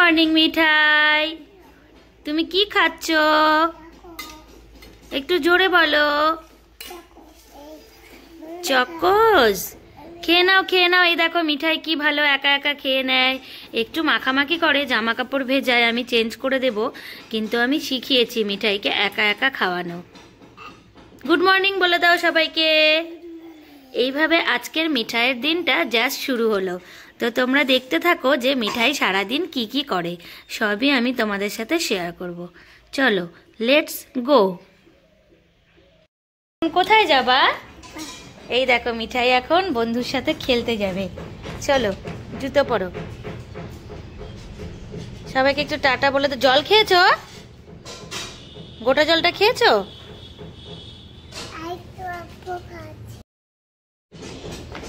Morning মিঠাই, তুমি কি খাচ্ছ? একটু জোরে বলো। চকোস, খেয়ে নাও খেয়ে নাও। এই দেখো মিঠাই কি ভালো একা একা খেয়ে নেয়, একটু মাখামাখি করে, জামা কাপড় ভেজায়, আমি চেঞ্জ করে দেব, কিন্তু আমি শিখিয়েছি মিঠাইকে একা একা খাওয়ানো। গুড মর্নিং বলে দাও সবাইকে। এইভাবে আজকের মিঠাইয়ের দিনটা জাস্ট শুরু হলো, তো তোমরা দেখতে থাকো যে মিঠাই সারাদিন কি কি করে, সবই আমি তোমাদের সাথে শেয়ার করব। চলো লেটস গো। কোথায় যাবা? এই দেখো মিঠাই এখন বন্ধুর সাথে খেলতে যাবে। চলো জুতো পরো। সবাইকে একটু টাটা বলে তো। জল খেয়েছো? গোটা জলটা খেয়েছো?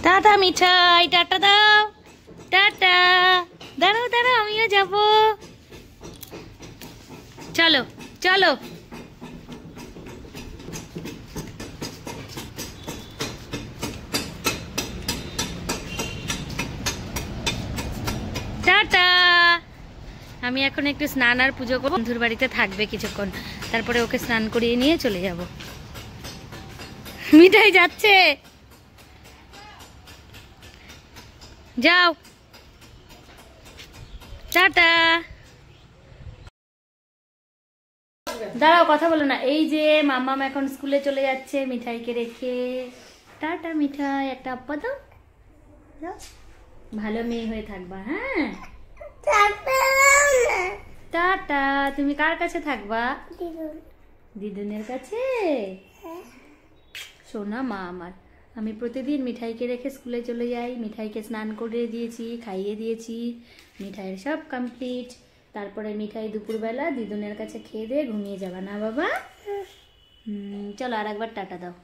টাটা মিঠাই, টাটা দাও। টাটা। দাঁড়াও দাঁড়াও, আমিও যাব। চলো চলো। টাটা। আমি এখন একটু স্নান আর পুজো করবো, বন্ধুর বাড়িতে থাকবে কিছুক্ষণ, তারপরে ওকে স্নান করিয়ে নিয়ে চলে যাব। মিঠাই যাচ্ছে, যাও। টাটা। দাঁড়াও, কথা বলো না। এই যে মাম্মাম এখন স্কুলে চলে যাচ্ছে মিঠাইকে রেখে। টাটা মিঠাই, একটা আপ্পা দাও। ভালো মেয়ে হয়ে থাকবা, হ্যাঁ? টাটা। তুমি কার কাছে থাকবা? দিদুনের কাছে। সোনা মা আমার। আমি প্রতিদিন মিঠাইকে রেখে স্কুলে চলে যাই, মিঠাইকে স্নান করে দিয়েছি, খাইয়ে দিয়েছি, মিঠাইয়ের সব কমপ্লিট। তারপরে মিঠাই দুপুরবেলা দিদুনের কাছে খেয়ে দিয়ে ঘুমিয়ে যাবা, না বাবা? চলো আর একবার টাটা দাও।